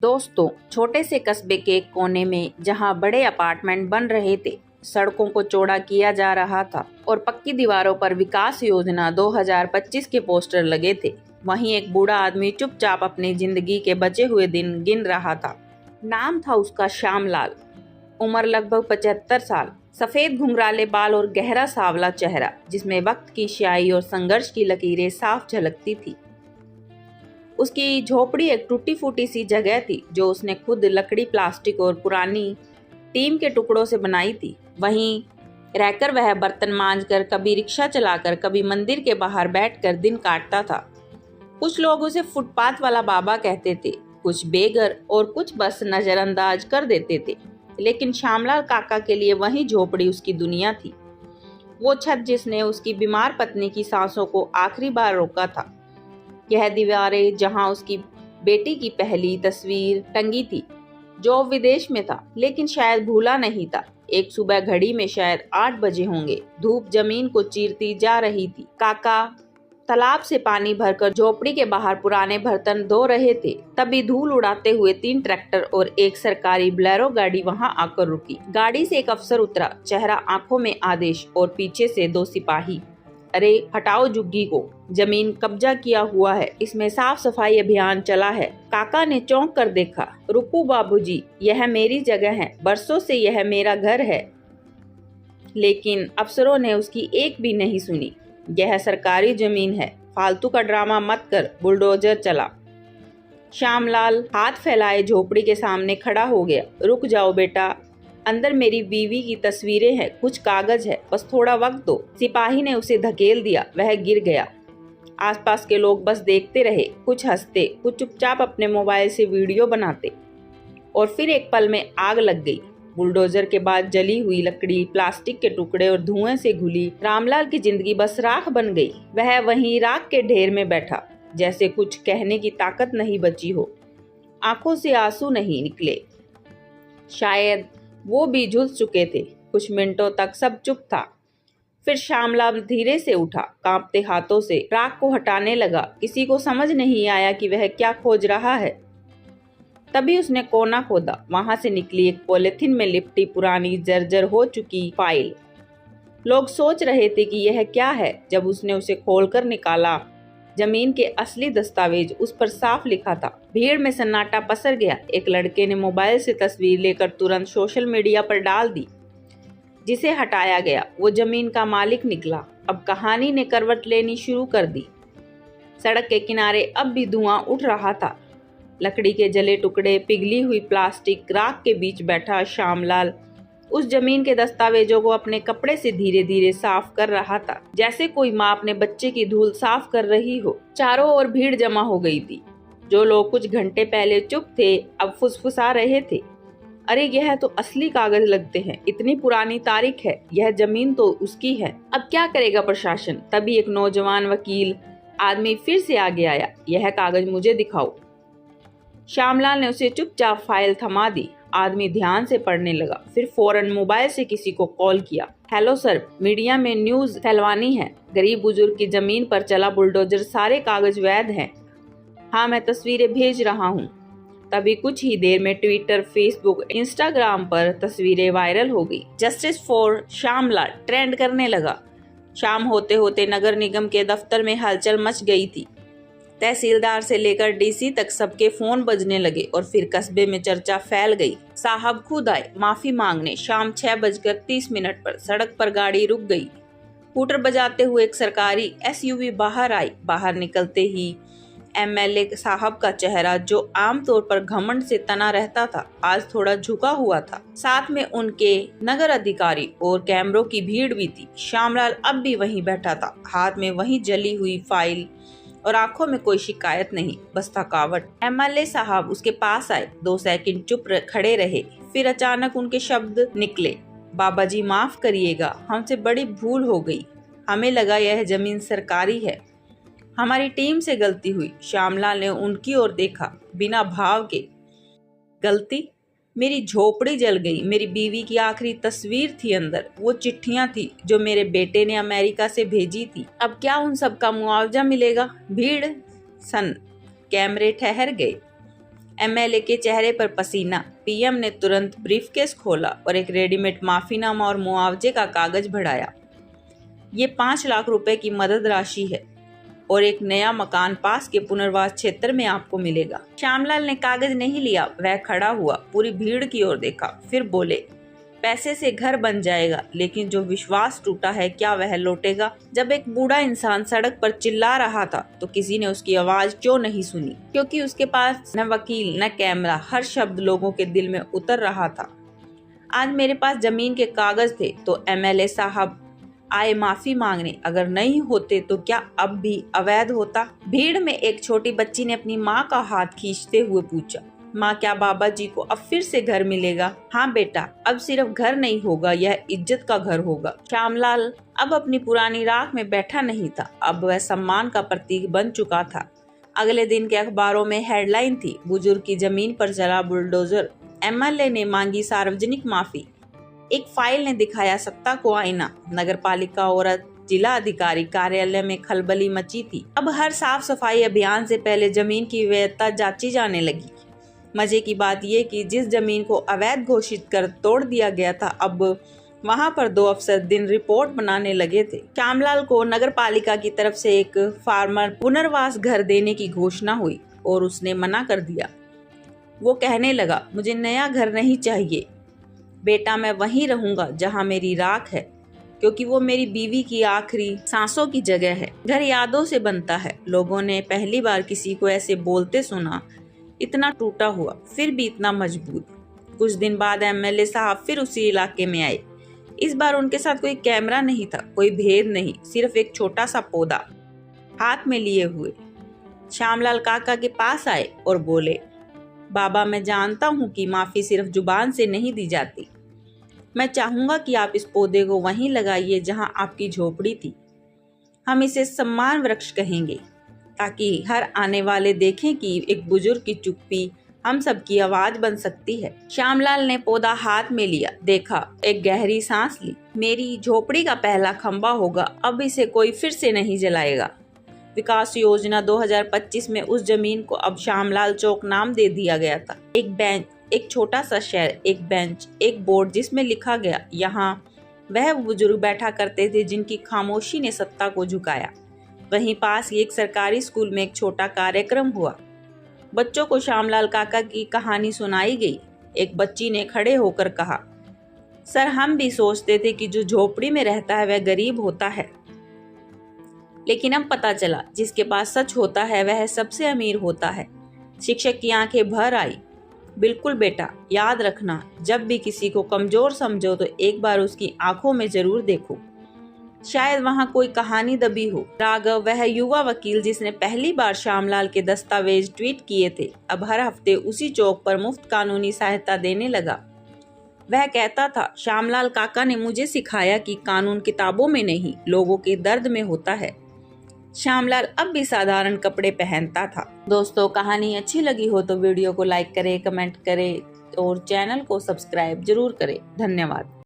दोस्तों, छोटे से कस्बे के एक कोने में जहां बड़े अपार्टमेंट बन रहे थे, सड़कों को चौड़ा किया जा रहा था और पक्की दीवारों पर विकास योजना 2025 के पोस्टर लगे थे, वहीं एक बूढ़ा आदमी चुपचाप अपनी जिंदगी के बचे हुए दिन गिन रहा था। नाम था उसका श्यामलाल। उम्र लगभग 75 साल। सफेद घुंघराले बाल और गहरा सांवला चेहरा जिसमें वक्त की स्याही और संघर्ष की लकीरें साफ झलकती थी। उसकी झोपड़ी एक टूटी फूटी सी जगह थी जो उसने खुद लकड़ी, प्लास्टिक और पुरानी टीम के टुकड़ों से बनाई थी। वहीं रहकर वह बर्तन मांजकर, कभी रिक्शा चलाकर, कभी मंदिर के बाहर बैठकर दिन काटता था। कुछ लोग उसे फुटपाथ वाला बाबा कहते थे, कुछ बेघर और कुछ बस नजरअंदाज कर देते थे। लेकिन श्यामलाल काका के लिए वही झोपड़ी उसकी दुनिया थी। वो छत जिसने उसकी बीमार पत्नी की सांसों को आखिरी बार रोका था। यह दीवारें जहां उसकी बेटी की पहली तस्वीर टंगी थी, जो विदेश में था लेकिन शायद भूला नहीं था। एक सुबह घड़ी में शायद 8 बजे होंगे। धूप जमीन को चीरती जा रही थी। काका तालाब से पानी भरकर झोपड़ी के बाहर पुराने बर्तन धो रहे थे। तभी धूल उड़ाते हुए 3 ट्रैक्टर और एक सरकारी बोलेरो गाड़ी वहां आकर रुकी। गाड़ी से एक अफसर उतरा, चेहरा आंखों में आदेश और पीछे से 2 सिपाही। अरे हटाओ झुग्गी को, जमीन कब्जा किया हुआ है, इसमें साफ सफाई अभियान चला है। काका ने चौंक कर देखा। रुकू बाबूजी, यह मेरी जगह है, बरसों से यह मेरा घर है। लेकिन अफसरों ने उसकी एक भी नहीं सुनी। यह सरकारी जमीन है, फालतू का ड्रामा मत कर। बुलडोजर चला। श्यामलाल हाथ फैलाए झोपड़ी के सामने खड़ा हो गया। रुक जाओ बेटा, अंदर मेरी बीवी की तस्वीरें हैं, कुछ कागज है, बस थोड़ा वक्त दो। सिपाही ने उसे धकेल दिया। वह गिर गया। आसपास के लोग बस देखते रहे, कुछ हंसते, कुछ चुपचाप अपने मोबाइल से वीडियो बनाते। और फिर एक पल में आग लग गई। बुलडोजर के बाद जली हुई लकड़ी, प्लास्टिक के टुकड़े और धुएं से घुली रामलाल की जिंदगी बस राख बन गई। वह वहीं राख के ढेर में बैठा, जैसे कुछ कहने की ताकत नहीं बची हो। आंखों से आंसू नहीं निकले, शायद वो भी झुलस चुके थे। कुछ मिनटों तक सब चुप था। फिर श्यामलाल धीरे से उठा, कांपते हाथों से राख को हटाने लगा। किसी को समझ नहीं आया कि वह क्या खोज रहा है। तभी उसने कोना खोदा। वहां से निकली एक पॉलिथीन में लिपटी पुरानी जर्जर हो चुकी फाइल। लोग सोच रहे थे कि यह क्या है। जब उसने उसे खोलकर निकाला, जमीन के असली दस्तावेज उस पर साफ लिखा था। भीड़ में सन्नाटा पसर गया। एक लड़के ने मोबाइल से तस्वीर लेकर तुरंत सोशल मीडिया पर डाल दी। जिसे हटाया गया वो जमीन का मालिक निकला। अब कहानी ने करवट लेनी शुरू कर दी। सड़क के किनारे अब भी धुआं उठ रहा था। लकड़ी के जले टुकड़े, पिघली हुई प्लास्टिक, राख के बीच बैठा श्यामलाल उस जमीन के दस्तावेजों को अपने कपड़े से धीरे धीरे साफ कर रहा था, जैसे कोई माँ अपने बच्चे की धूल साफ कर रही हो। चारों ओर भीड़ जमा हो गई थी। जो लोग कुछ घंटे पहले चुप थे, अब फुसफुसा रहे थे। अरे यह तो असली कागज लगते हैं, इतनी पुरानी तारीख है, यह जमीन तो उसकी है। अब क्या करेगा प्रशासन? तभी एक नौजवान वकील आदमी फिर से आगे आया। यह कागज मुझे दिखाओ। श्यामलाल ने उसे चुपचाप फाइल थमा दी। आदमी ध्यान से पढ़ने लगा, फिर फौरन मोबाइल से किसी को कॉल किया। हेलो सर, मीडिया में न्यूज फैलवानी है। गरीब बुजुर्ग की जमीन पर चला बुलडोजर, सारे कागज वैध हैं। हाँ, मैं तस्वीरें भेज रहा हूँ। तभी कुछ ही देर में ट्विटर, फेसबुक, इंस्टाग्राम पर तस्वीरें वायरल हो गई। जस्टिस फॉर श्यामलाल ट्रेंड करने लगा। शाम होते होते नगर निगम के दफ्तर में हलचल मच गई थी। तहसीलदार से लेकर डीसी तक सबके फोन बजने लगे और फिर कस्बे में चर्चा फैल गई। साहब खुद आए माफी मांगने। शाम 6:30 पर सड़क पर गाड़ी रुक गई। हूटर बजाते हुए एक सरकारी एसयूवी बाहर आई। बाहर निकलते ही एमएलए साहब का चेहरा, जो आमतौर पर घमंड से तना रहता था, आज थोड़ा झुका हुआ था। साथ में उनके नगर अधिकारी और कैमरों की भीड़ भी थी। श्यामलाल अब भी वहीं बैठा था, हाथ में वही जली हुई फाइल और आंखों में कोई शिकायत नहीं, बस थकावट। एमएलए साहब उसके पास आए। 2 सेकंड चुप खड़े रहे। फिर अचानक उनके शब्द निकले, बाबा जी माफ करिएगा, हमसे बड़ी भूल हो गई। हमें लगा यह जमीन सरकारी है, हमारी टीम से गलती हुई। श्यामलाल ने उनकी ओर देखा, बिना भाव के। गलती? मेरी झोपड़ी जल गई, मेरी बीवी की आखिरी तस्वीर थी अंदर, वो चिट्ठियां थी जो मेरे बेटे ने अमेरिका से भेजी थी। अब क्या उन सब का मुआवजा मिलेगा? भीड़ सन, कैमरे ठहर गए। एमएलए के चेहरे पर पसीना। पीएम ने तुरंत ब्रीफकेस खोला और एक रेडीमेड माफीनामा और मुआवजे का कागज बढ़ाया। ये 5 लाख रुपए की मदद राशि है और एक नया मकान पास के पुनर्वास क्षेत्र में आपको मिलेगा। श्यामलाल ने कागज नहीं लिया, वह खड़ा हुआ, पूरी भीड़ की ओर देखा, फिर बोले, पैसे से घर बन जाएगा, लेकिन जो विश्वास टूटा है क्या वह लौटेगा? जब एक बूढ़ा इंसान सड़क पर चिल्ला रहा था तो किसी ने उसकी आवाज क्यों नहीं सुनी? क्योंकि उसके पास न वकील न कैमरा, हर शब्द लोगों के दिल में उतर रहा था। आज मेरे पास जमीन के कागज थे तो एमएलए साहब आए माफी मांगने, अगर नहीं होते तो क्या अब भी अवैध होता? भीड़ में एक छोटी बच्ची ने अपनी माँ का हाथ खींचते हुए पूछा, माँ क्या बाबा जी को अब फिर से घर मिलेगा? हाँ बेटा, अब सिर्फ घर नहीं होगा, यह इज्जत का घर होगा। श्यामलाल अब अपनी पुरानी राख में बैठा नहीं था, अब वह सम्मान का प्रतीक बन चुका था। अगले दिन के अखबारों में हेडलाइन थी, बुजुर्ग की जमीन पर चला बुलडोजर, एमएलए ने मांगी सार्वजनिक माफी। एक फाइल ने दिखाया सत्ता को आईना। नगरपालिका और जिला अधिकारी कार्यालय में खलबली मची थी। अब हर साफ सफाई अभियान से पहले जमीन की वैधता जांची जाने लगी। मजे की बात यह कि जिस जमीन को अवैध घोषित कर तोड़ दिया गया था, अब वहां पर 2 अफसर दिन रिपोर्ट बनाने लगे थे। श्यामलाल को नगरपालिका की तरफ से एक फार्मर पुनर्वास घर देने की घोषणा हुई और उसने मना कर दिया। वो कहने लगा, मुझे नया घर नहीं चाहिए बेटा, मैं वहीं रहूंगा जहां मेरी राख है, क्योंकि वो मेरी बीवी की आखिरी सांसों की जगह है। घर यादों से बनता है। लोगों ने पहली बार किसी को ऐसे बोलते सुना, इतना टूटा हुआ फिर भी इतना मजबूत। कुछ दिन बाद एमएलए साहब फिर उसी इलाके में आए। इस बार उनके साथ कोई कैमरा नहीं था, कोई भेद नहीं, सिर्फ एक छोटा सा पौधा हाथ में लिए हुए। श्यामलाल काका के पास आए और बोले, बाबा मैं जानता हूँ कि माफी सिर्फ जुबान से नहीं दी जाती। मैं चाहूंगा कि आप इस पौधे को वहीं लगाइए जहां आपकी झोपड़ी थी। हम इसे सम्मान वृक्ष कहेंगे, ताकि हर आने वाले देखें कि एक बुजुर्ग की चुप्पी हम सबकी आवाज बन सकती है। श्यामलाल ने पौधा हाथ में लिया, देखा, एक गहरी सांस ली। मेरी झोपड़ी का पहला खंबा होगा, अब इसे कोई फिर से नहीं जलाएगा। विकास योजना 2025 में उस जमीन को अब श्यामलाल चौक नाम दे दिया गया था। एक बेंच, एक छोटा सा शहर, एक बेंच, एक बोर्ड जिसमें लिखा गया, यहाँ वह बुजुर्ग बैठा करते थे जिनकी खामोशी ने सत्ता को झुकाया। वहीं पास ही एक सरकारी स्कूल में एक छोटा कार्यक्रम हुआ। बच्चों को श्यामलाल काका की कहानी सुनाई गई। एक बच्ची ने खड़े होकर कहा, सर हम भी सोचते थे कि जो झोपड़ी में रहता है वह गरीब होता है, लेकिन अब पता चला जिसके पास सच होता है वह सबसे अमीर होता है। शिक्षक की आंखें भर आई। बिल्कुल बेटा, याद रखना, जब भी किसी को कमजोर समझो तो एक बार उसकी आंखों में जरूर देखो, शायद वहां कोई कहानी दबी हो। राघव वह युवा वकील जिसने पहली बार श्यामलाल के दस्तावेज ट्वीट किए थे, अब हर हफ्ते उसी चौक पर मुफ्त कानूनी सहायता देने लगा। वह कहता था, श्यामलाल काका ने मुझे सिखाया कि कानून किताबों में नहीं, लोगों के दर्द में होता है। श्यामलाल अब भी साधारण कपड़े पहनता था। दोस्तों, कहानी अच्छी लगी हो तो वीडियो को लाइक करें, कमेंट करें और चैनल को सब्सक्राइब जरूर करें। धन्यवाद।